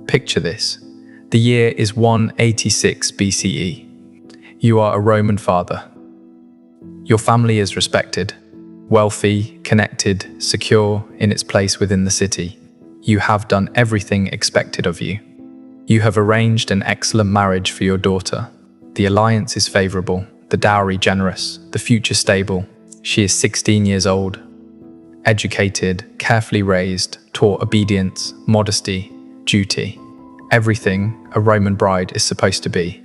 Picture this. The year is 186 BCE. You are a Roman father. Your family is respected, wealthy, connected, secure in its place within the city. You have done everything expected of you. You have arranged an excellent marriage for your daughter. The alliance is favorable, the dowry generous, the future stable. She is 16 years old, educated, carefully raised, taught obedience, modesty, duty. Everything a Roman bride is supposed to be.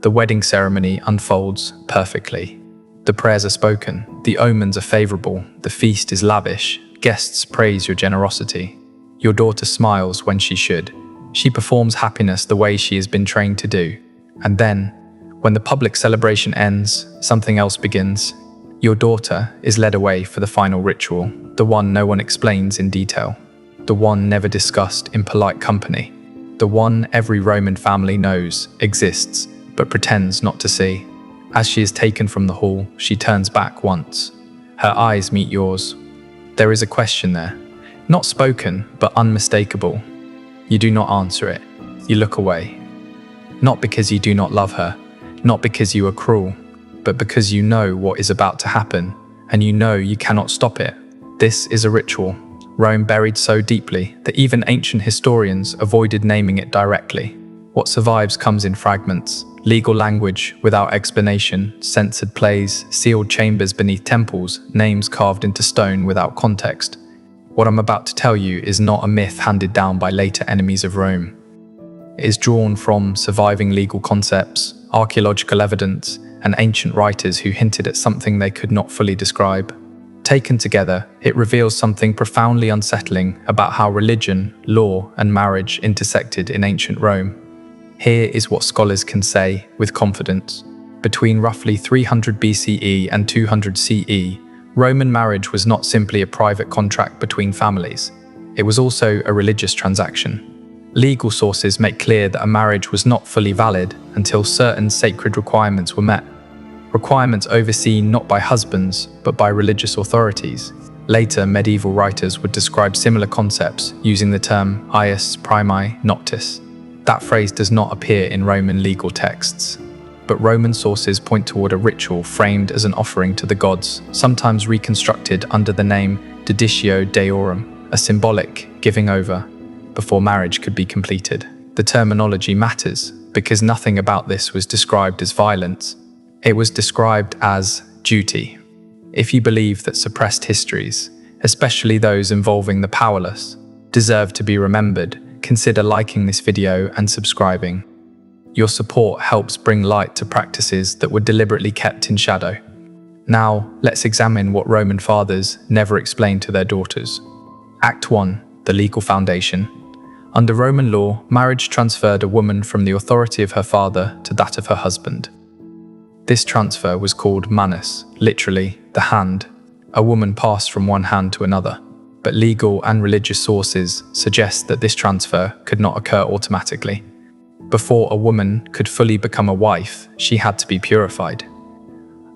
The wedding ceremony unfolds perfectly. The prayers are spoken, the omens are favorable, the feast is lavish, guests praise your generosity. Your daughter smiles when she should. She performs happiness the way she has been trained to do. And then, when the public celebration ends, something else begins. Your daughter is led away for the final ritual, the one no one explains in detail, the one never discussed in polite company, the one every Roman family knows exists but pretends not to see. As she is taken from the hall, she turns back once. Her eyes meet yours. There is a question there, not spoken but unmistakable. You do not answer it. You look away. Not because you do not love her, not because you are cruel, but because you know what is about to happen, and you know you cannot stop it. This is a ritual, Rome buried so deeply that even ancient historians avoided naming it directly. What survives comes in fragments, legal language without explanation, censored plays, sealed chambers beneath temples, names carved into stone without context. What I'm about to tell you is not a myth handed down by later enemies of Rome. It is drawn from surviving legal concepts, archaeological evidence, and ancient writers who hinted at something they could not fully describe. Taken together, it reveals something profoundly unsettling about how religion, law, and marriage intersected in ancient Rome. Here is what scholars can say with confidence. Between roughly 300 BCE and 200 CE, Roman marriage was not simply a private contract between families. It was also a religious transaction. Legal sources make clear that a marriage was not fully valid until certain sacred requirements were met. Requirements overseen not by husbands, but by religious authorities. Later, medieval writers would describe similar concepts using the term ius primi noctis. That phrase does not appear in Roman legal texts, but Roman sources point toward a ritual framed as an offering to the gods, sometimes reconstructed under the name deditio deorum, a symbolic giving over before marriage could be completed. The terminology matters because nothing about this was described as violence. It was described as duty. If you believe that suppressed histories, especially those involving the powerless, deserve to be remembered, consider liking this video and subscribing. Your support helps bring light to practices that were deliberately kept in shadow. Now, let's examine what Roman fathers never explained to their daughters. Act 1. The legal foundation. Under Roman law, marriage transferred a woman from the authority of her father to that of her husband. This transfer was called manus, literally, the hand. A woman passed from one hand to another. But legal and religious sources suggest that this transfer could not occur automatically. Before a woman could fully become a wife, she had to be purified.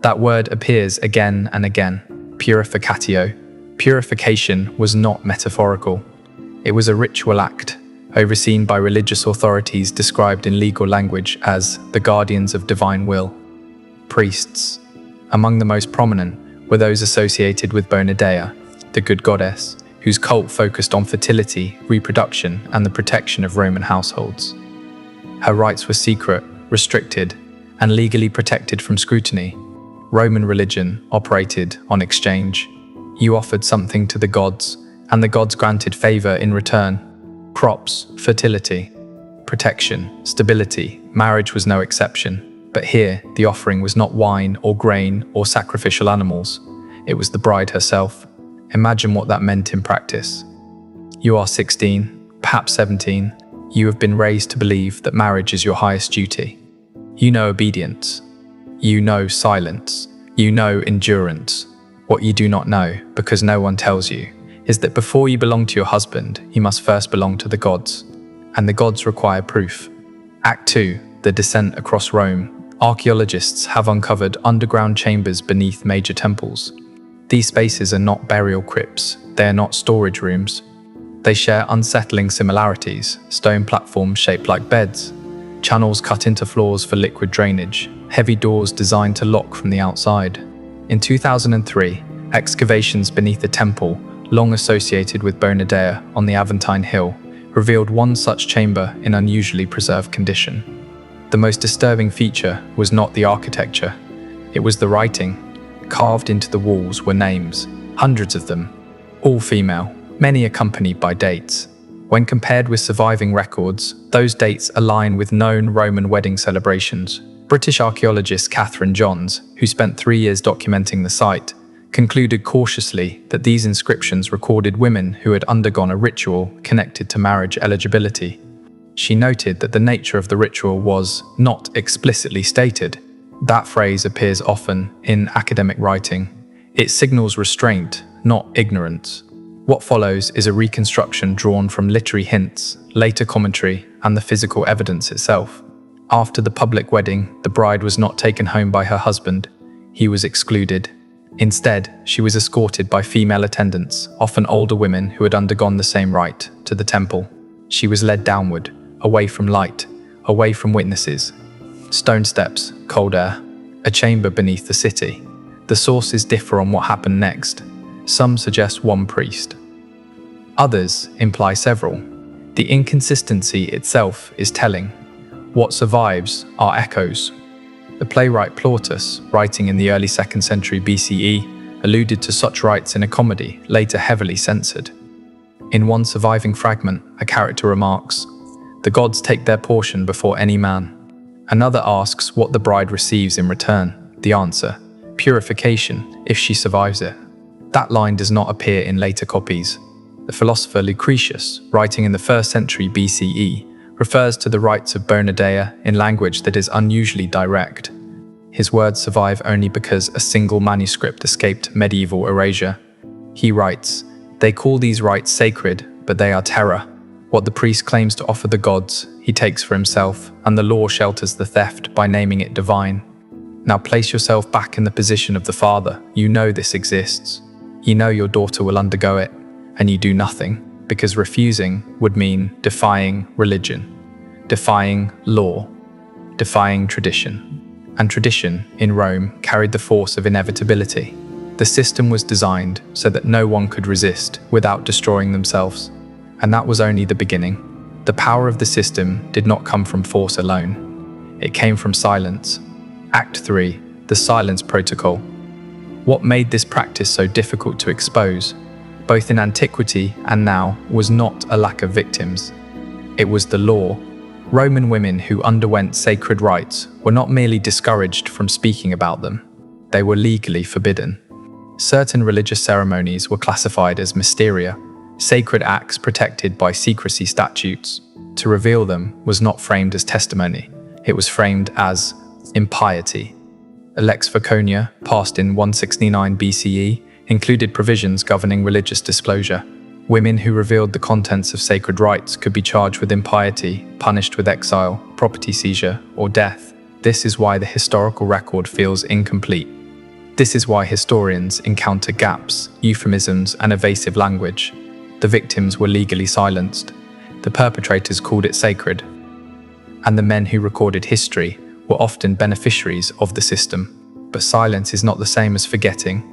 That word appears again and again, purificatio. Purification was not metaphorical. It was a ritual act, overseen by religious authorities described in legal language as the guardians of divine will. Priests. Among the most prominent were those associated with Bonadea, the good goddess, whose cult focused on fertility, reproduction, and the protection of Roman households. Her rites were secret, restricted, and legally protected from scrutiny. Roman religion operated on exchange. You offered something to the gods, and the gods granted favor in return. Crops, fertility, protection, stability. Marriage was no exception. But here, the offering was not wine or grain or sacrificial animals. It was the bride herself. Imagine what that meant in practice. You are 16, perhaps 17. You have been raised to believe that marriage is your highest duty. You know obedience. You know silence. You know endurance. What you do not know, because no one tells you, is that before you belong to your husband, you must first belong to the gods. And the gods require proof. Act 2. The descent across Rome. Archaeologists have uncovered underground chambers beneath major temples. These spaces are not burial crypts, they are not storage rooms. They share unsettling similarities: stone platforms shaped like beds, channels cut into floors for liquid drainage, heavy doors designed to lock from the outside. In 2003, excavations beneath the temple, long associated with Bonadea on the Aventine Hill, revealed one such chamber in unusually preserved condition. The most disturbing feature was not the architecture, it was the writing. Carved into the walls were names, hundreds of them, all female, many accompanied by dates. When compared with surviving records, those dates align with known Roman wedding celebrations. British archaeologist Catherine Johns, who spent 3 years documenting the site, concluded cautiously that these inscriptions recorded women who had undergone a ritual connected to marriage eligibility. She noted that the nature of the ritual was not explicitly stated. That phrase appears often in academic writing. It signals restraint, not ignorance. What follows is a reconstruction drawn from literary hints, later commentary, and the physical evidence itself. After the public wedding, the bride was not taken home by her husband. He was excluded. Instead, she was escorted by female attendants, often older women who had undergone the same rite, to the temple. She was led downward, away from light, away from witnesses. Stone steps, cold air, a chamber beneath the city. The sources differ on what happened next. Some suggest one priest. Others imply several. The inconsistency itself is telling. What survives are echoes. The playwright Plautus, writing in the early 2nd century BCE, alluded to such rites in a comedy, later heavily censored. In one surviving fragment, a character remarks, "The gods take their portion before any man." Another asks what the bride receives in return. The answer, purification, if she survives it. That line does not appear in later copies. The philosopher Lucretius, writing in the 1st century BCE, refers to the rites of Bonadea in language that is unusually direct. His words survive only because a single manuscript escaped medieval erasure. He writes, "They call these rites sacred, but they are terror. What the priest claims to offer the gods, he takes for himself, and the law shelters the theft by naming it divine. Now place yourself back in the position of the father. You know this exists. You know your daughter will undergo it, and you do nothing, because refusing would mean defying religion, defying law, defying tradition." And tradition, in Rome, carried the force of inevitability. The system was designed so that no one could resist without destroying themselves. And that was only the beginning. The power of the system did not come from force alone. It came from silence. Act 3, the Silence Protocol. What made this practice so difficult to expose, both in antiquity and now, was not a lack of victims. It was the law. Roman women who underwent sacred rites were not merely discouraged from speaking about them. They were legally forbidden. Certain religious ceremonies were classified as mysteria, sacred acts protected by secrecy statutes. To reveal them was not framed as testimony. It was framed as impiety. A Lex Faconia, passed in 169 BCE, included provisions governing religious disclosure. Women who revealed the contents of sacred rites could be charged with impiety, punished with exile, property seizure, or death. This is why the historical record feels incomplete. This is why historians encounter gaps, euphemisms, and evasive language. The victims were legally silenced. The perpetrators called it sacred. And the men who recorded history were often beneficiaries of the system. But silence is not the same as forgetting.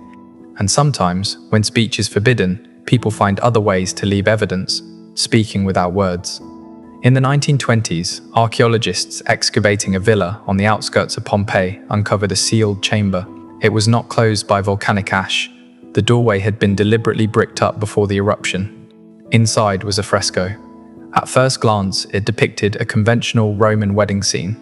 And sometimes, when speech is forbidden, people find other ways to leave evidence, speaking without words. In the 1920s, archaeologists excavating a villa on the outskirts of Pompeii uncovered a sealed chamber. It was not closed by volcanic ash. The doorway had been deliberately bricked up before the eruption. Inside was a fresco. At first glance, it depicted a conventional Roman wedding scene.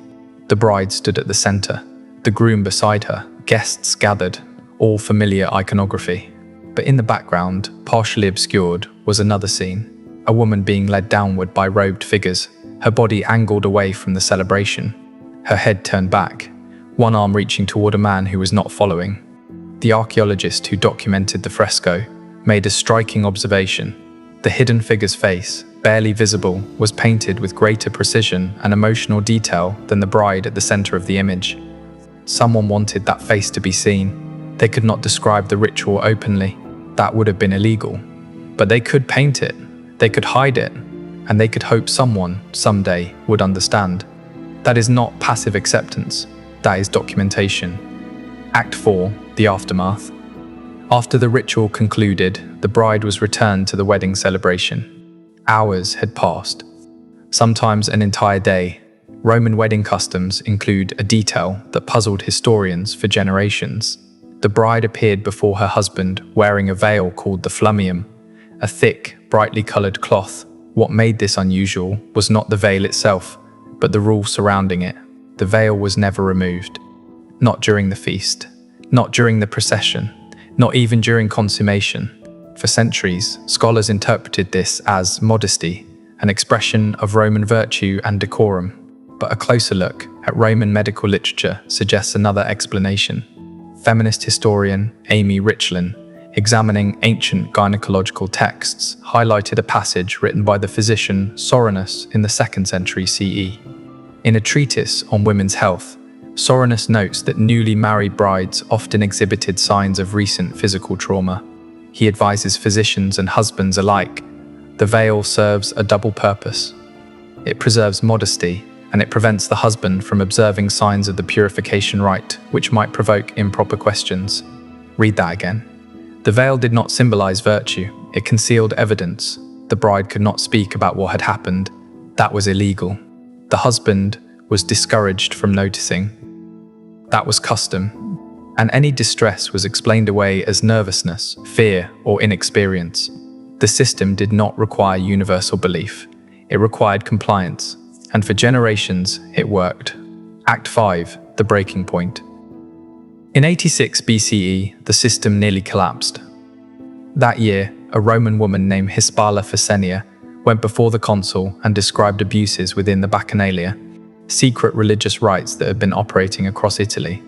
The bride stood at the center, the groom beside her, guests gathered, all familiar iconography. But in the background, partially obscured, was another scene. A woman being led downward by robed figures, her body angled away from the celebration. Her head turned back, one arm reaching toward a man who was not following. The archaeologist who documented the fresco made a striking observation. The hidden figure's face, barely visible, was painted with greater precision and emotional detail than the bride at the center of the image. Someone wanted that face to be seen. They could not describe the ritual openly. That would have been illegal. But they could paint it. They could hide it, and they could hope someone, someday, would understand. That is not passive acceptance, that is documentation. Act 4, the aftermath. After the ritual concluded, the bride was returned to the wedding celebration. Hours had passed, sometimes an entire day. Roman wedding customs include a detail that puzzled historians for generations. The bride appeared before her husband wearing a veil called the flammium, a thick, brightly colored cloth. What made this unusual was not the veil itself, but the rule surrounding it. The veil was never removed. Not during the feast, not during the procession, not even during consummation. For centuries, scholars interpreted this as modesty, an expression of Roman virtue and decorum. But a closer look at Roman medical literature suggests another explanation. Feminist historian Amy Richlin, examining ancient gynecological texts, highlighted a passage written by the physician Soranus in the 2nd century CE. In a treatise on women's health, Soranus notes that newly married brides often exhibited signs of recent physical trauma. He advises physicians and husbands alike, the veil serves a double purpose. It preserves modesty, and it prevents the husband from observing signs of the purification rite, which might provoke improper questions. Read that again. The veil did not symbolize virtue, it concealed evidence. The bride could not speak about what had happened. That was illegal. The husband was discouraged from noticing. That was custom, and any distress was explained away as nervousness, fear, or inexperience. The system did not require universal belief. It required compliance. And for generations, it worked. Act 5, the breaking point. In 86 BCE, the system nearly collapsed. That year, a Roman woman named Hispala Phoenicia went before the consul and described abuses within the Bacchanalia, secret religious rites that had been operating across Italy.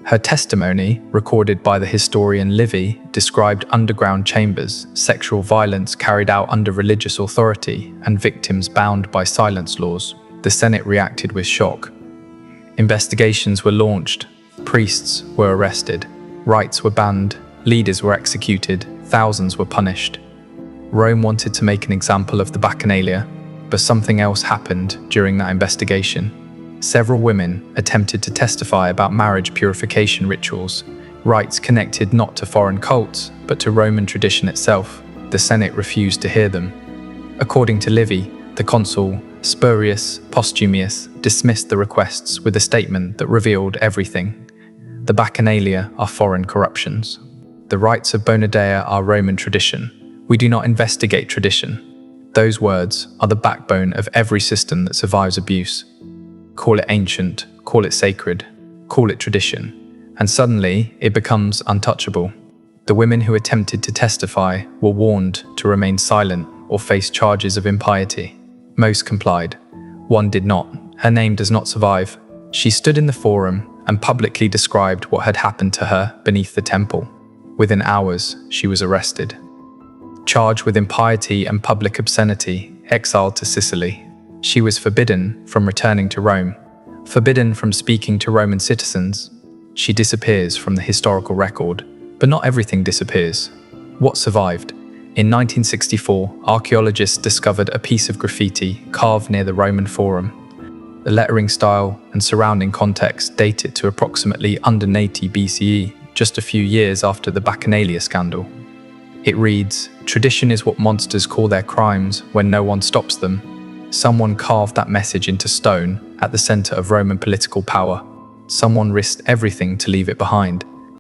Her testimony, recorded by the historian Livy, described underground chambers, sexual violence carried out under religious authority, and victims bound by silence laws. The Senate reacted with shock. Investigations were launched, priests were arrested, rites were banned, leaders were executed, thousands were punished. Rome wanted to make an example of the Bacchanalia, but something else happened during that investigation. Several women attempted to testify about marriage purification rituals, rites connected not to foreign cults, but to Roman tradition itself. The Senate refused to hear them. According to Livy, the consul, Spurius Postumius, dismissed the requests with a statement that revealed everything. The Bacchanalia are foreign corruptions. The rites of Bonadea are Roman tradition. We do not investigate tradition. Those words are the backbone of every system that survives abuse. Call it ancient, call it sacred, call it tradition, and suddenly it becomes untouchable. The women who attempted to testify were warned to remain silent or face charges of impiety. Most complied. One did not. Her name does not survive. She stood in the forum and publicly described what had happened to her beneath the temple. Within hours, she was arrested. Charged with impiety and public obscenity, exiled to Sicily. She was forbidden from returning to Rome, forbidden from speaking to Roman citizens. She disappears from the historical record, but not everything disappears. What survived? In 1964, archaeologists discovered a piece of graffiti carved near the Roman Forum. The lettering style and surrounding context date it to approximately under 80 BCE, just a few years after the Bacchanalia scandal. It reads, "Tradition is what monsters call their crimes when no one stops them." Someone carved that message into stone at the center of Roman political power. Someone risked everything to leave it behind.